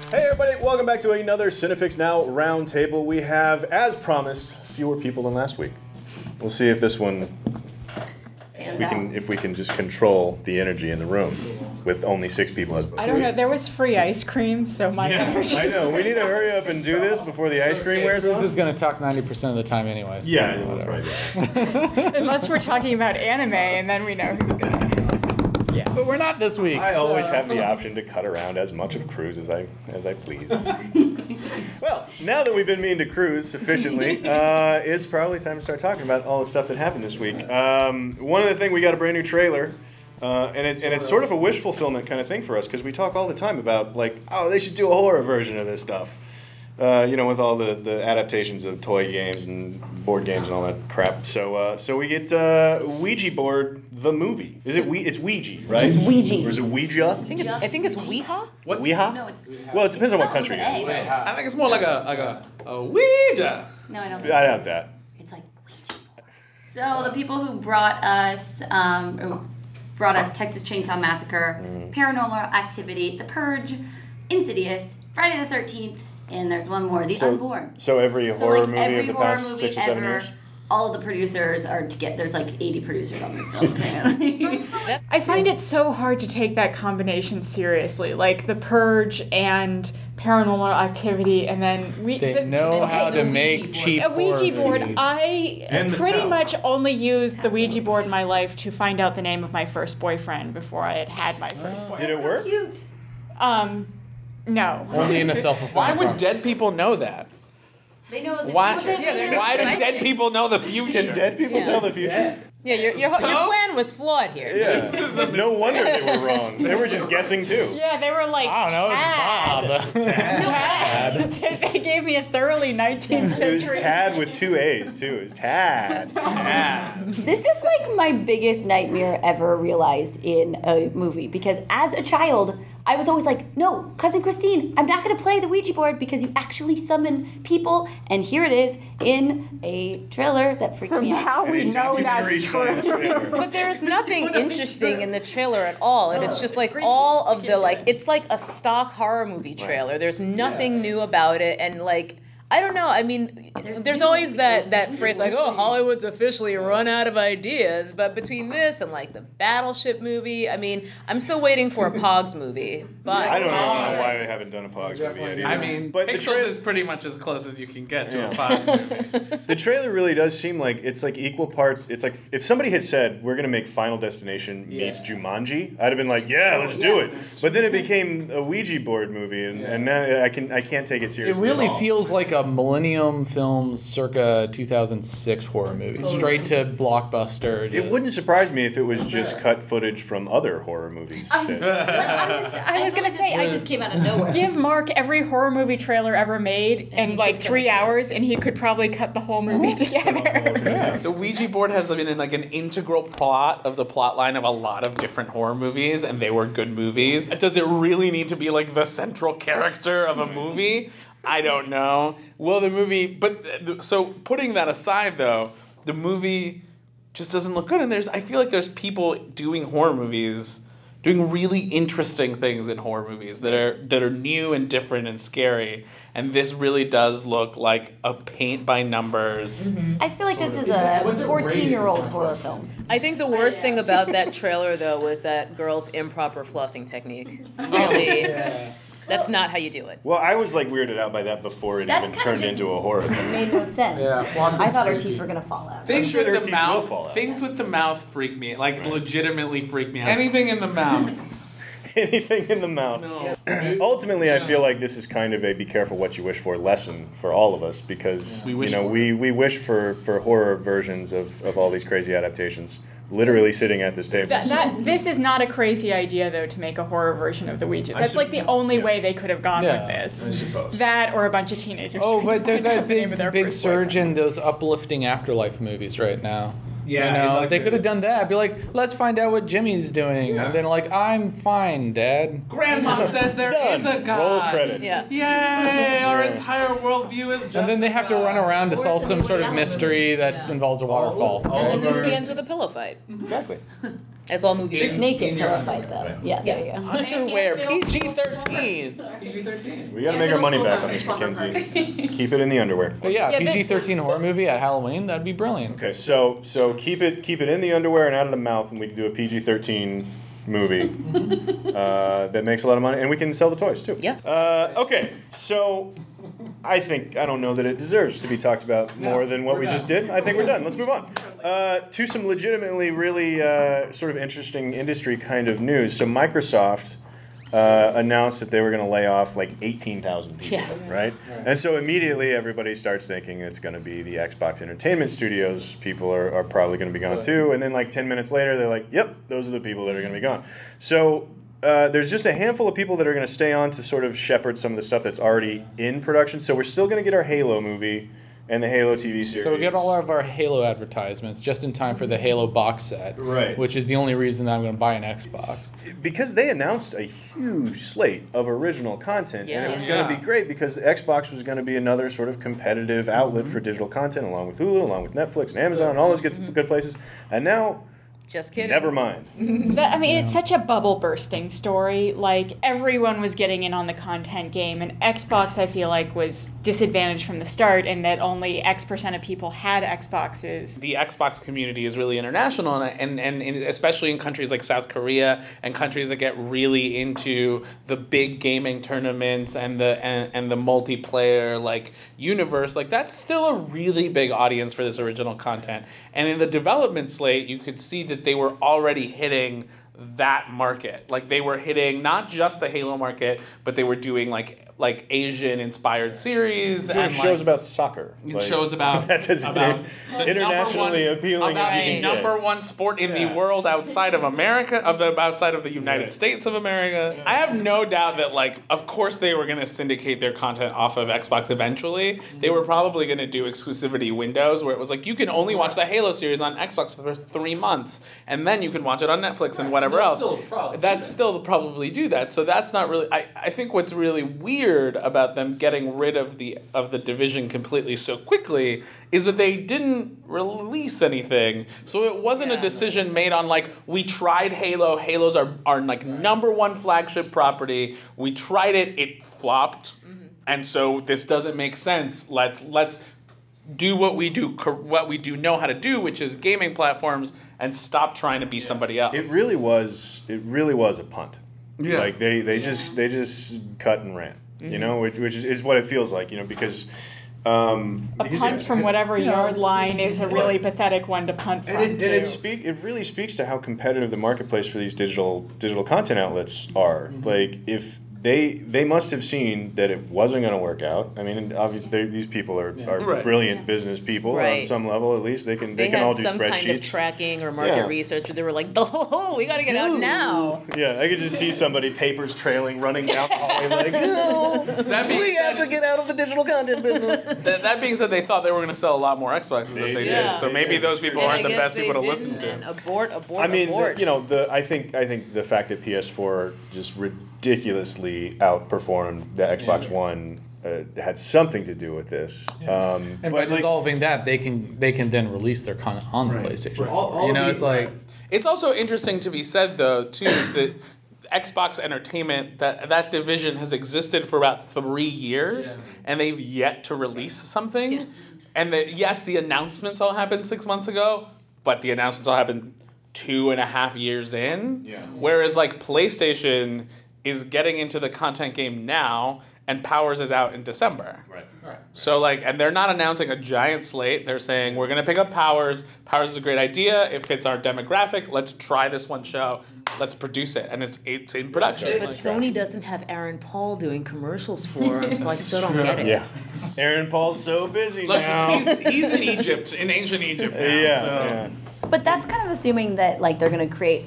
Hey everybody, welcome back to another CineFix Now Roundtable. We have, as promised, fewer people than last week. We'll see if this one, if we can just control the energy in the room with only 6 people as opposed to I don't know, there was free ice cream, so my energy. I know, we need to hurry up and do this before the ice cream wears off. This is going to talk 90% of the time anyway. So Yeah, right. Unless we're talking about anime, and then we know who's gonna. Yeah. But we're not this week. I always have the option to cut around as much of Cruise as I please. Well, now that we've been meaning to cruise sufficiently, it's probably time to start talking about all the stuff that happened this week. One of the things, we got a brand new trailer, and it's sort of a wish fulfillment kind of thing for us, because we talk all the time about, like, oh, they should do a horror version of this stuff. You know, with all the adaptations of toy games and board games and all that crap. So we get Ouija board the movie. Is it it's Ouija, right? It's Ouija. Or is it Ouija? I think it's Ouija. What's Ouija? No, it's. Well, it depends on what country you're in. I think it's more like a Ouija. No, I don't. I doubt that. It's like Ouija board. So the people who brought us Texas Chainsaw Massacre, Paranormal Activity, The Purge, Insidious, Friday the 13th. And there's one more, The Unborn. So every horror movie every of the horror past movie 6 or 7 ever, years? all of the producers are together. There's like 80 producers on this film, apparently. I find it so hard to take that combination seriously, like The Purge and Paranormal Activity, and then They know how to make cheap a Ouija board. movies. I pretty much only used the Ouija board in my life to find out the name of my first boyfriend before I had my first boyfriend. Did it work? So cute. No. Only in a self-fulfilling Why would prophecy. dead people know that? They know the Why? future. Why do dead people know the future? Can dead people tell the future? Yeah, your plan was flawed here. Yeah. No wonder they were wrong. They were just guessing too. Yeah, they were like, I don't know, it's Bob. Tad. They gave me a thoroughly 19th It was century. Tad with 2 A's too. It was Tad. This is like my biggest nightmare ever realized in a movie, because as a child, I was always like, no, Cousin Christine, I'm not going to play the Ouija board because you actually summon people, and here it is in a trailer that freaked So me out. now we know that's true. But there's nothing interesting in the trailer at all. It is just like all of the it's like a stock horror movie trailer. There's nothing new about it, and like I don't know. I mean, there's always that phrase like, "Oh, Hollywood's officially run out of ideas." But between this and like the Battleship movie, I mean, I'm still waiting for a Pogs movie. But I don't know why they haven't done a Pogs movie yet either. I mean, but Pixels is pretty much as close as you can get to a Pogs movie. The trailer really does seem like it's like equal parts. It's like if somebody had said we're gonna make Final Destination meets Jumanji, I'd have been like, yeah, let's do it. But then it became a Ouija board movie, and now I can't take it It seriously. really at all. feels like a Millennium Films circa 2006 horror movie. Straight to blockbuster. It just- wouldn't surprise me if it was just cut footage from other horror movies. I was gonna say, I just came out of nowhere. Give Mark every horror movie trailer ever made in like 3 hours, and he could probably cut the whole movie together. The Ouija board has been in like an integral plot of the plot line of a lot of different horror movies, and they were good movies. Does it really need to be like the central character of a movie? I don't know. Well, the movie, but so putting that aside though, the movie just doesn't look good. And I feel like there's people doing horror movies, doing really interesting things in horror movies that are new and different and scary. And this really does look like a paint by numbers. I feel like this is a 14-year-old horror film. I think the worst thing about that trailer though was that girl's improper flossing technique. Really. That's not how you do it. Well, I was like weirded out by that before it even turned into a horror It film. made no sense. I thought her teeth were gonna fall out. Things sure their with the teeth will mouth, fall out. things with the mouth freak me, like legitimately freak me out. Anything in the mouth. Anything in the mouth. No. Ultimately, I feel like this is kind of a be careful what you wish for lesson for all of us, because We wish we wish for horror versions of all these crazy adaptations. Literally sitting at this table. This is not a crazy idea, though, to make a horror version of the Ouija. That's like the only way they could have gone with this. That or a bunch of teenagers. Oh, trying to but there's find out that the name of their big first surge boyfriend. in those uplifting afterlife movies right now. Yeah, You know, like they could have done that. Be like, let's find out what Jimmy's doing. And then like, I'm fine, Dad. Grandma says there is a God. Roll credits. Yeah. Yay! Our entire worldview is just. And then they have to run around to Or solve it's some a sort of Woody Allen mystery that involves a waterfall. And then the movie ends with a pillow fight. Exactly. As all movies do. Naked pillow fight, though. Yeah, there you go. Underwear, PG-13. PG-13. We gotta make our money back on this, Mackenzie. Keep it in the underwear. But yeah, PG-13 horror movie at Halloween, that'd be brilliant. Okay, so keep it in the underwear and out of the mouth, and we can do a PG-13 movie that makes a lot of money, and we can sell the toys too. Yeah. Okay, so I don't know that it deserves to be talked about more than what we just did. I think we're done. Let's move on to some legitimately really sort of interesting industry kind of news. So Microsoft announced that they were going to lay off like 18,000 people, right? And so immediately everybody starts thinking it's going to be the Xbox Entertainment Studios. People are probably going to be gone too. And then like 10 minutes later, they're like, yep, those are the people that are going to be gone. So there's just a handful of people that are going to stay on to sort of shepherd some of the stuff that's already in production. So we're still going to get our Halo movie and the Halo TV series. So we get all of our Halo advertisements just in time for the Halo box set, right? Which is the only reason that I'm going to buy an Xbox. Because they announced a huge slate of original content, and it was going to be great because the Xbox was going to be another sort of competitive outlet for digital content, along with Hulu, along with Netflix and Amazon, and all those good places. And now, just kidding. Never mind. I mean, it's such a bubble bursting story. Like, everyone was getting in on the content game, and Xbox, I feel like, was disadvantaged from the start in that only X% of people had Xboxes. The Xbox community is really international, and especially in countries like South Korea and countries that get really into the big gaming tournaments and the multiplayer like universe. Like, that's still a really big audience for this original content. And in the development slate, you could see that they were already hitting that market. Like, they were hitting not just the Halo market, but they were doing like Asian inspired series and shows about soccer. Shows about that's as about the internationally appealing about as you the can number get. one sport in the world outside of America, outside of the United States of America. I have no doubt that, like, of course they were going to syndicate their content off of Xbox eventually. They were probably going to do exclusivity windows where it was like you can only watch the Halo series on Xbox for 3 months, and then you can watch it on Netflix and whatever else. Still probably do that. So that's not really. I think what's really weird about them getting rid of the division completely so quickly is that they didn't release anything. So it wasn't a decision made on like, we tried Halo. Halos are like number one flagship property. We tried it flopped, and so this doesn't make sense. Let's do what we do know how to do, which is gaming platforms, and stop trying to be somebody else. It really was a punt. Yeah. Like they just cut and ran. You know, which is what it feels like. You know, because a punt from whatever yard line is a really pathetic one to punt from. And it really speaks to how competitive the marketplace for these digital content outlets are. Like, if they must have seen that it wasn't going to work out. I mean, obviously these people are brilliant business people on some level. At least they can all do spreadsheets. They had some kind of tracking or market research. They were like, "Oh, we got to get out now." Yeah, I could just see somebody, papers trailing, running down the hallway like, "We have to get out of the digital content business." That being said, they thought they were going to sell a lot more Xboxes than they did. So maybe those people aren't the best people to listen to. Abort. I mean, you know, I think the fact that PS4 just ridiculously outperformed the Xbox One had something to do with this. And by dissolving that, they can then release their content on the PlayStation. It's also interesting to be said, though, too, that Xbox Entertainment, that division has existed for about 3 years, and they've yet to release something. Yeah. And the announcements all happened 6 months ago, but the announcements all happened 2.5 years in. Yeah. Whereas, like, PlayStation is getting into the content game now, and Powers is out in December. Right. So, like, and they're not announcing a giant slate. They're saying, we're going to pick up Powers. Powers is a great idea. It fits our demographic. Let's try this one show. Let's produce it. And it's in production. But Sony doesn't have Aaron Paul doing commercials for them, so I still don't get it. Yeah. Aaron Paul's so busy now. He's in Egypt, in ancient Egypt now. But that's kind of assuming that, like, they're going to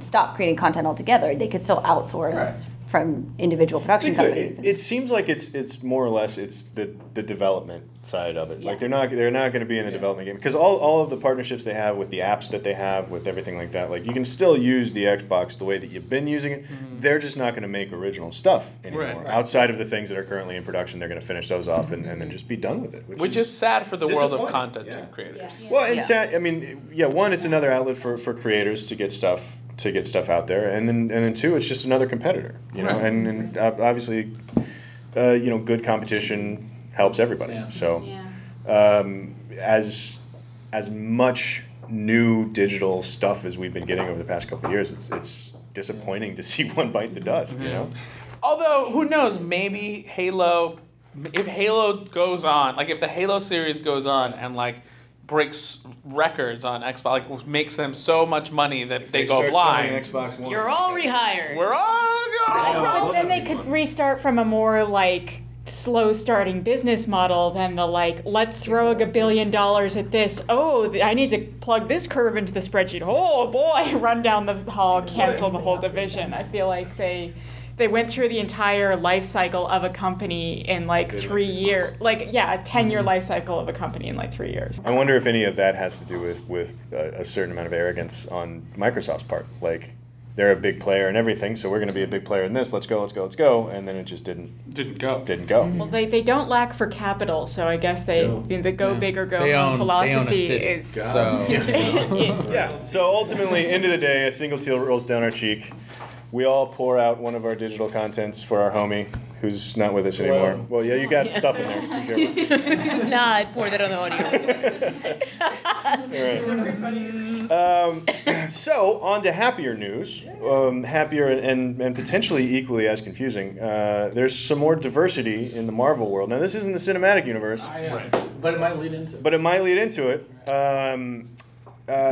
stop creating content altogether. They could still outsource from individual production companies. It seems like it's more or less it's the development side of it. Like they're not going to be in the development game because all of the partnerships they have with the apps that they have with everything like that. Like you can still use the Xbox the way that you've been using it. They're just not going to make original stuff anymore. Right. Outside of the things that are currently in production, they're going to finish those off and then just be done with it. Which is sad for the world of content creators. Yeah. Well, and sad. I mean, one, it's another outlet for creators to get stuff out there, and then two, it's just another competitor. You know, and obviously, good competition helps everybody. Yeah. So, as much new digital stuff as we've been getting over the past couple of years, it's disappointing to see one bite the dust. You know. Although, who knows? Maybe Halo. If Halo goes on, like if the Halo series goes on and like breaks records on Xbox, like makes them so much money that they go blind. Xbox One. You're all rehired. We're all going. Well, then they could restart from a more like slow starting business model than the like let's throw $1 billion at this. Oh, I need to plug this curve into the spreadsheet. Oh boy, run down the hall, cancel the whole division. I feel like they went through the entire life cycle of a company in like 3 years. Like, a 10-year life cycle of a company in like 3 years. I wonder if any of that has to do with a certain amount of arrogance on Microsoft's part. Like, they're a big player in everything, so we're going to be a big player in this. Let's go. And then it just didn't go. Well, they don't lack for capital, so I guess the go big or go home philosophy is. So. So ultimately, end of the day, a single tear rolls down our cheek. We all pour out one of our digital contents for our homie who's not with us anymore. Well, you got stuff in there. Nah, I poured it on the audio. So, on to happier news. Happier and potentially equally as confusing. There's some more diversity in the Marvel world. Now, this isn't the cinematic universe. But it might lead into it.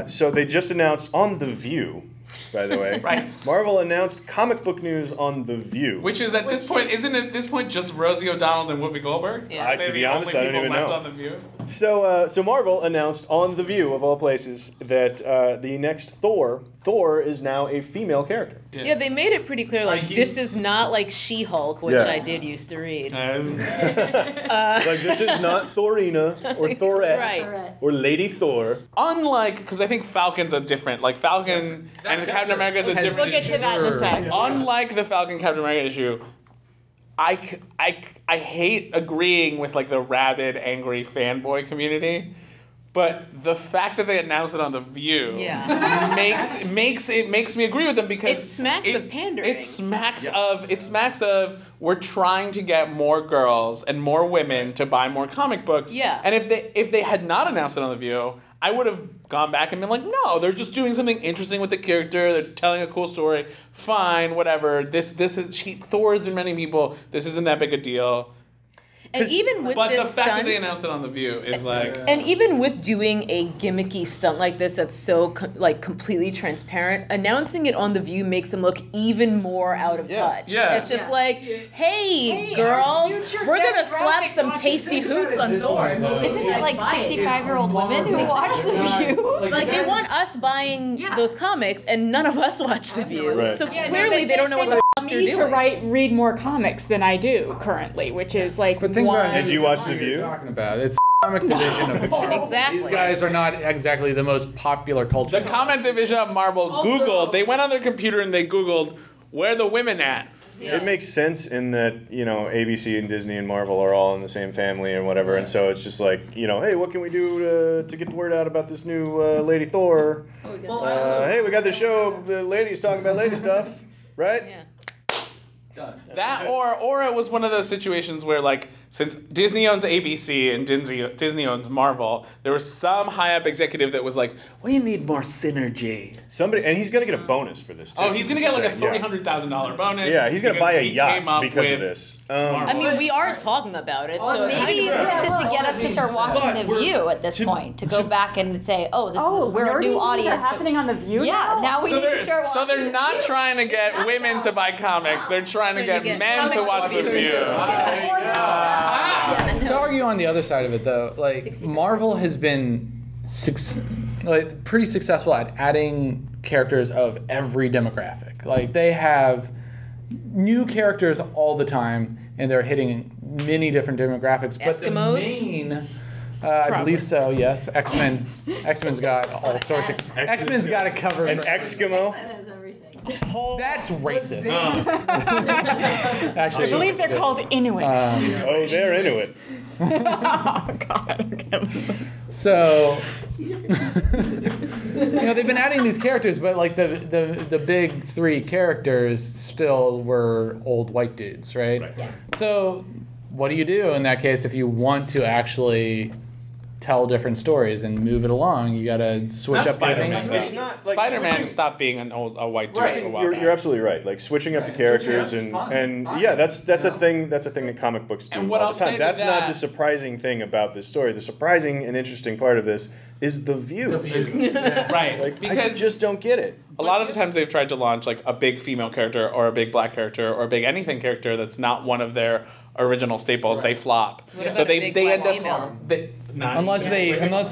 So, they just announced on The View, by the way. Right. Marvel announced comic book news on The View. Which is at this point, isn't it at this point just Rosie O'Donnell and Whoopi Goldberg? Yeah. To be honest, I don't even know. On The View? So Marvel announced on The View, of all places, that the next Thor is now a female character. Yeah, they made it pretty clear, like, this is not like She-Hulk, which I did used to read. Like, this is not Thorina or Thorette or Lady Thor. Unlike, because I think Falcon's a different, like Falcon and Captain America is a different We'll get to that in a sec. Unlike the Falcon Captain America issue, I hate agreeing with like the rabid, angry fanboy community, but the fact that they announced it on The View makes me agree with them because it smacks of pandering. It smacks of we're trying to get more girls and more women to buy more comic books. Yeah. And if they had not announced it on The View, I would have gone back and been like, no, they're just doing something interesting with the character. They're telling a cool story. Fine, whatever. Thor has been many people. This isn't that big a deal. And even with but this the fact stunt, that they announced it on The View is like... And even with doing a gimmicky stunt like this that's so completely transparent, announcing it on The View makes them look even more out of touch. Yeah. It's just like, hey girls, we're going to slap some tasty hoots on Thor. Isn't it like 65-year-old women who watch The View? Like they want us buying those comics and none of us watch The View. Right. So clearly they don't know what the fuck they're doing. To read more comics than I do currently, which is like Did you watch The View? Talking about it's the comic division of Marvel. Exactly. These guys are not exactly the most popular culture. The comic division of Marvel Googled. They went on their computer and they Googled, where are the women at? Yeah. It makes sense in that, ABC and Disney and Marvel are all in the same family and whatever, and so it's just like, hey, what can we do to get the word out about this new Lady Thor? Hey, we got the show, the ladies talking about lady stuff, right? Yeah. Done. That or it was one of those situations where like since Disney owns ABC and Disney owns Marvel, there was some high up executive that was like, we need more synergy. And he's gonna get a bonus for this too. Oh, he's gonna get like a $300,000 bonus. Yeah, he's gonna buy a yacht because of this. I mean, we are talking about it. So Maybe this is to get us to start watching The View at this point, to go back and say, we're a new audience. Are happening on The View Yeah, now we need to start watching. So they're not trying to get women to buy comics. They're trying to get men to watch The View. To argue on the other side of it, though, like Marvel has been pretty successful at adding characters of every demographic. Like they have new characters all the time, and they're hitting many different demographics. But Eskimos? the main, I believe so. Yes, X-Men. X-Men's got all sorts of. X-Men's got it covered. An Eskimo? Has everything. That's racist. Actually, I believe they're called Inuit. Oh, they're Inuit. Oh God. So, they've been adding these characters, but like the big three characters still were old white dudes, right? Yeah. So, what do you do in that case if you want to actually tell different stories and move it along? You got to switch Not up Spider-Man, your It's not like Spider-Man switching- stopped being a white dude Right. for a while. You're absolutely right. Like switching up the characters Switching up's and fun. yeah, that's a thing. That's a thing that comic books do And what all I'll the time. say to That's not that- the surprising thing about this story. The surprising and interesting part of this is the view. Right, Like, I because just don't get it. a lot of the times they've tried to launch like a big female character or a big black character or a big anything character that's not one of their original staples. They flop. What about So a they big they black end up female? unless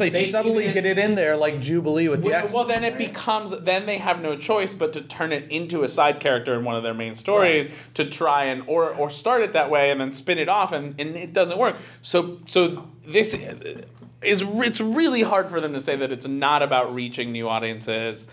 they subtly get it in there like Jubilee with the X. Well, then it becomes. Then they have no choice but to turn it into a side character in one of their main stories to try and or start it that way and then spin it off and it doesn't work. So this is it's really hard for them to say that it's not about reaching new audiences.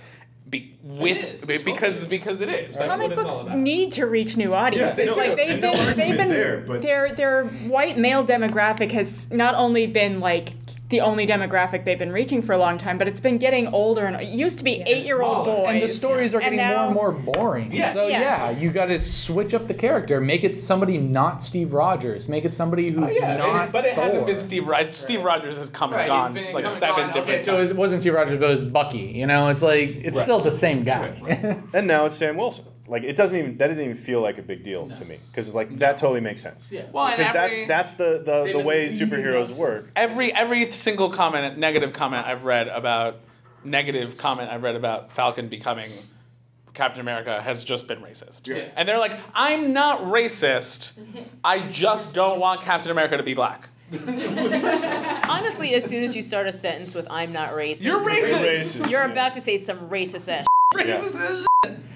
Because it is. Comic books need to reach new audiences. Yeah, Like they've been their white male demographic has not only been like the only demographic they've been reaching for a long time, but it's been getting older and it used to be 8-year-old boys. And the stories are getting more and more boring. Yes. So Yeah. you got to switch up the character. Make it somebody not Steve Rogers. Make it somebody who's not but it hasn't Thor. been Steve Rogers. Steve Rogers has come and gone. It's like 7 different Okay, so it wasn't Steve Rogers, but it was Bucky. It's like it's still the same guy. And now it's Sam Wilson. Like that didn't even feel like a big deal to me because like that totally makes sense. Yeah. Well, and Because that's the way superheroes work. Every single negative comment I've read about Falcon becoming Captain America has just been racist. Yeah. And they're like, I'm not racist. I just don't want Captain America to be black. Honestly, as soon as you start a sentence with "I'm not racist," You're racist. You're about to say some racist ass.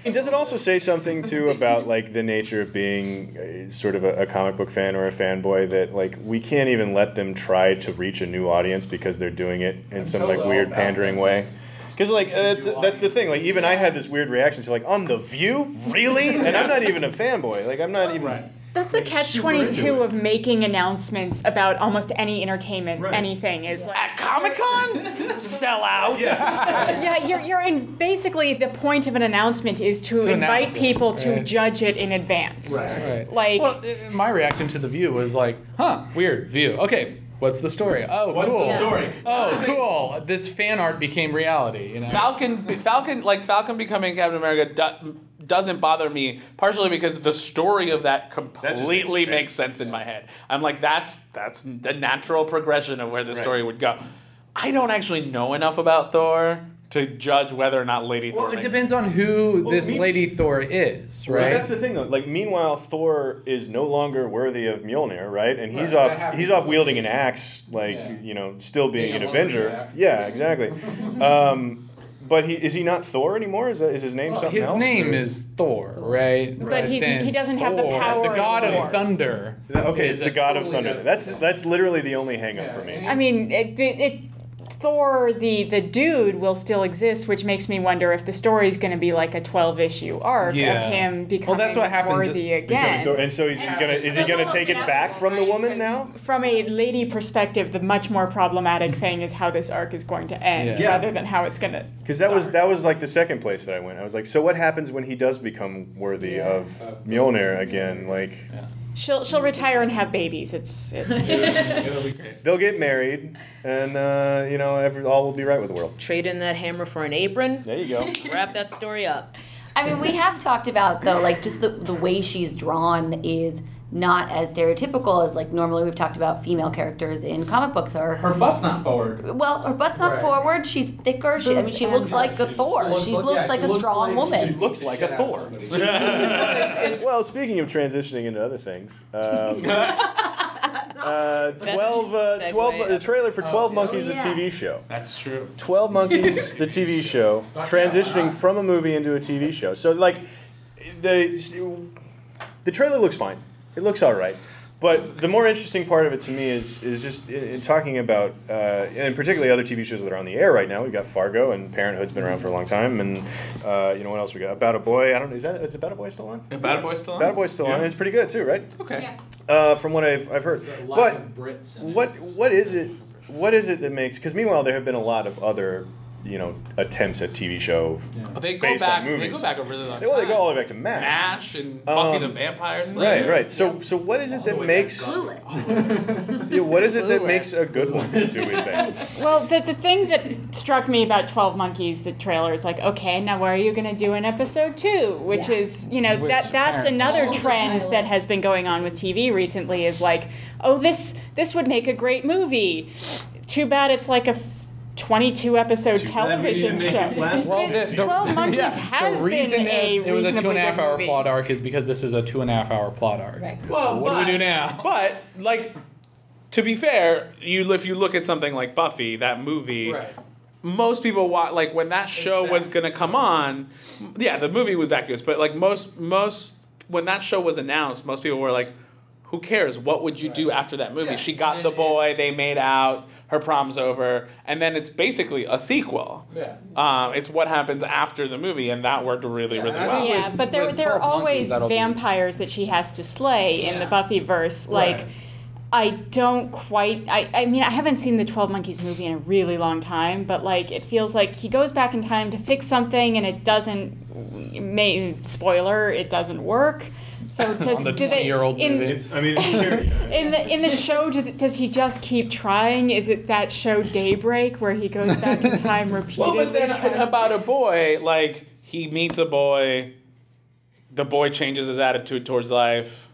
And does it also say something too about like the nature of being sort of a comic book fan or a fanboy that like we can't even let them try to reach a new audience because they're doing it in some like weird pandering way? Because like that's the thing. Like even I had this weird reaction to like on The View, really? And I'm not even a fanboy. Like I'm not even. Right. That's the catch-22 of making announcements about almost any entertainment, anything is like. At Comic-Con? Sell out. Yeah, you're in. Basically, the point of an announcement is to invite announce it, people to right. judge it in advance. Right. Like. Well, my reaction to The View was like, weird View. Okay, what's the story? Oh, What's cool. the story? Oh, cool. This fan art became reality. Falcon becoming Captain America doesn't bother me, partially because the story of that completely makes sense in my head. I'm like, that's the natural progression of where the story would go. I don't actually know enough about Thor to judge whether or not Lady Thor Well, it makes depends on who this Lady Thor is, But right? that's the thing, though. Like, meanwhile, Thor is no longer worthy of Mjolnir, right? And he's off wielding an axe, like still being an Avenger. Yeah, exactly. But is he not Thor anymore? Is his name something His else? name is Thor, right? But he doesn't have the Thor. power That's the god of of Thor. thunder. Okay, it's the god of thunder. That's literally the only hang-up for me. I mean, Thor, the dude, will still exist, which makes me wonder if the story is going to be like a 12-issue arc of him becoming that's what happens worthy again. And so is he gonna take it back from the woman now? From a lady perspective, the much more problematic thing is how this arc is going to end, rather than how it's going to. Because that was like the second place that I went. I was like, so what happens when he does become worthy of Mjolnir again? Like, she'll retire and have babies. It's It'll be great. they'll get married, and all will be right with the world. Trade in that hammer for an apron. There you go. Wrap that story up. I mean, we have talked about, though, like, just the way she's drawn is not as stereotypical as, like, normally we've talked about female characters in comic books are. Her butt's not forward. Well, her butt's not forward. She's thicker. She looks like a Thor. She looks like a strong woman. She looks like a Thor. Well, speaking of transitioning into other things, 12 the trailer for 12 Monkeys, the TV show. That's true. 12 Monkeys, the TV show, transitioning from a movie into a TV show. So, like, the trailer looks fine. It looks all right. But the more interesting part of it to me is just in talking about, and particularly other TV shows that are on the air right now. We've got Fargo, and Parenthood's been around for a long time, and you know what else we got? About a Boy. I don't know. Is About a Boy still on? About a Boy still on? About a Boy's still on. It's pretty good too, right? Okay. From what I've heard. But what is it? What is it that makes? Because meanwhile, there have been a lot of other attempts at TV show. They go based back. on movies. They go back a really long time. Well, they go all the way back to MASH. MASH and Buffy the Vampire Slayer. Right. So what is it that makes? What is it that makes a good one? Do we think? Well, the thing that struck me about 12 Monkeys, the trailer is like, okay, now what are you going to do in episode 2? Which is, that's another trend that has been going on with TV recently. Is like, oh, this would make a great movie. Too bad it's like a 22 episode television show. Well, 12 Monkeys has been a it was a 2.5 hour movie. plot arc is because this is a 2.5 hour plot arc. Right. Well, what do we do now? But to be fair, if you look at something like Buffy, that movie. Right. Most people watch when that show was gonna come on. Yeah, the movie was vacuous, but most when that show was announced, most people were like, "Who cares? What would you do after that movie?" Yeah. She got the boy, they made out, her prom's over, and then it's basically a sequel. Yeah. It's what happens after the movie, and that worked really well. Yeah, but there with are 12 always Monkeys, vampires that she has to slay in the Buffyverse. Right. I don't quite. I mean, I haven't seen the 12 Monkeys movie in a really long time, but it feels like he goes back in time to fix something, and it doesn't. Spoiler: it doesn't work. So does On the do they 20-year-old movie. It's serious. in the show? Does he just keep trying? Is it that show Daybreak where he goes back in time repeatedly? Well, but then About a Boy, he meets a boy, the boy changes his attitude towards life,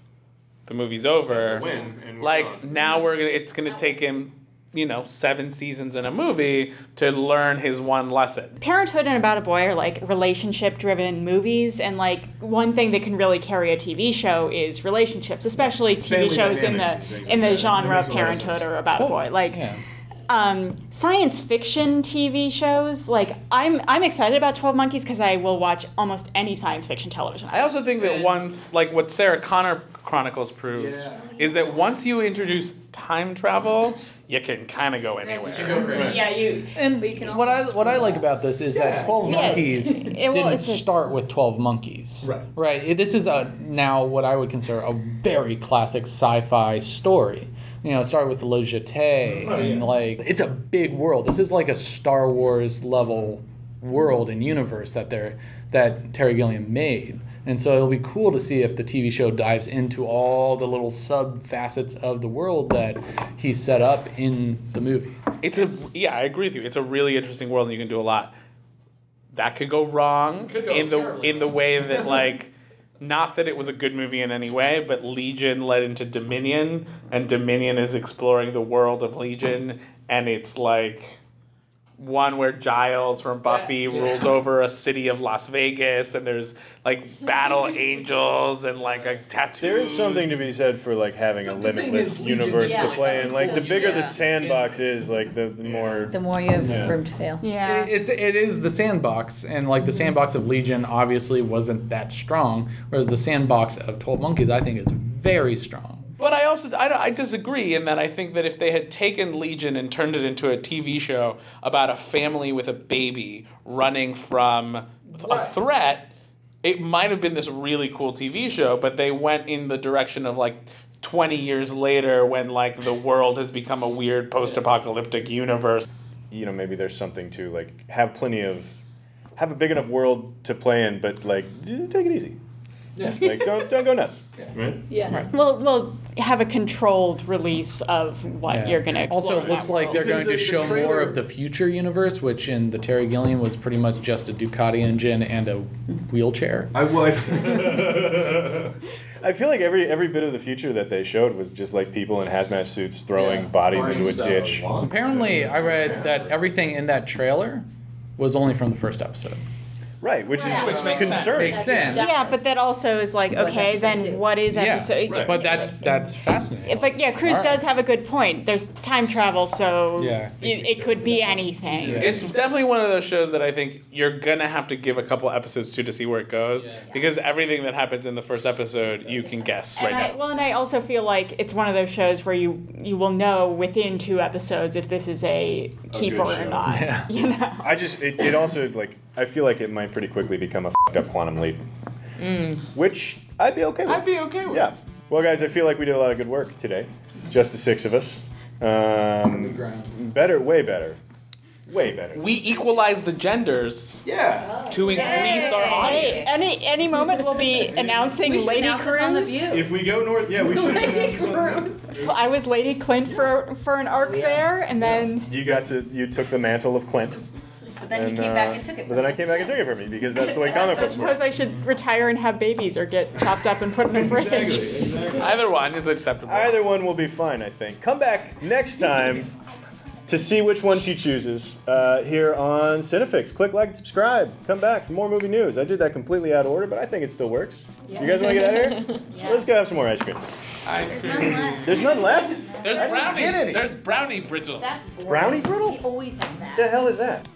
the movie's over. It's a win, and we're on. Now it's gonna take him, 7 seasons in a movie to learn his one lesson. Parenthood and About a Boy are relationship-driven movies, and one thing that can really carry a TV show is relationships, especially TV Family shows in dynamics and things the like that. genre That makes of a lot of sense. Parenthood or About a Boy. Yeah. Science fiction TV shows, I'm excited about 12 Monkeys because I will watch almost any science fiction television. I also think that once, what Sarah Connor Chronicles proved, is that once you introduce time travel, you can kind of go anywhere. Yeah, And what I like about this is that 12 Yeah, Monkeys didn't it's a- start with 12 Monkeys. Right. Right. This is now what I would consider a very classic sci-fi story. It started with Le Jeté, and it's a big world. This is like a Star Wars level world and universe that Terry Gilliam made. And so it'll be cool to see if the TV show dives into all the little sub facets of the world that he set up in the movie. I agree with you. It's a really interesting world, and you can do a lot. That could go wrong in the way that not that it was a good movie in any way, but Legion led into Dominion, and Dominion is exploring the world of Legion, and it's one where Giles from Buffy rules over a city of Las Vegas, and there's battle angels and a tattoo. There is something to be said for having a limitless universe to play in. The bigger the sandbox is, the more. The more you have room to fail. Yeah. It is the sandbox, and the sandbox of Legion obviously wasn't that strong, whereas the sandbox of 12 Monkeys I think is very strong. But I disagree in that I think that if they had taken Legion and turned it into a TV show about a family with a baby running from a threat, it might have been this really cool TV show, but they went in the direction of 20 years later when the world has become a weird post-apocalyptic universe. Maybe there's something to have a big enough world to play in, but take it easy. Yeah. Don't go nuts. Yeah. Right? Yeah. Right. We'll have a controlled release of what you're going to explore. Also, it looks like they're going to show more of the future universe, which in the Terry Gilliam was pretty much just a Ducati engine and a wheelchair. I feel like every bit of the future that they showed was just people in hazmat suits throwing bodies into a ditch. Apparently, I read that everything in that trailer was only from the first episode. Right, which is Which makes concerning. Makes sense. Yeah, but that also is like, okay, episode then two? what is Yeah, episode? right. But that's fascinating. But yeah, Cruz All right. does have a good point. There's time travel, so Yeah. it could be anything. Yeah. It's definitely one of those shows that I think you're gonna have to give a couple episodes to see where it goes, because everything that happens in the first episode you can guess right now. And I also feel like it's one of those shows where you will know within 2 episodes if this is a keeper show. or not. Yeah. You know. I just it also like I feel like it might pretty quickly become a f***ed up Quantum Leap, which I'd be okay with. I'd be okay with Yeah. Well, guys, I feel like we did a lot of good work today. Just the 6 of us. Better, way better. Way better. We equalize the genders Yeah. to increase our Hey, audience. any moment we'll be announcing We should Lady announce this on The Cruz. View. If we go north, yeah, we should Lady announce something. Cruz. I was Lady Clint for an arc there, and then You took the mantle of Clint. But then he came back and took it But from then I me. came back and took it from you because that's the way comic I books work. suppose I should retire and have babies or get chopped up and put in a fridge. Exactly. Either one is acceptable. Either one will be fine, I think. Come back next time to see which one she chooses here on CineFix. Click like and subscribe. Come back for more movie news. I did that completely out of order, but I think it still works. You guys want to get out of here? Yeah. Let's go have some more ice cream. Ice There's cream. none left. There's none left? There's I didn't brownie. get any. There's brownie brittle. That's boring. Brownie brittle? We always have that. What the hell is that?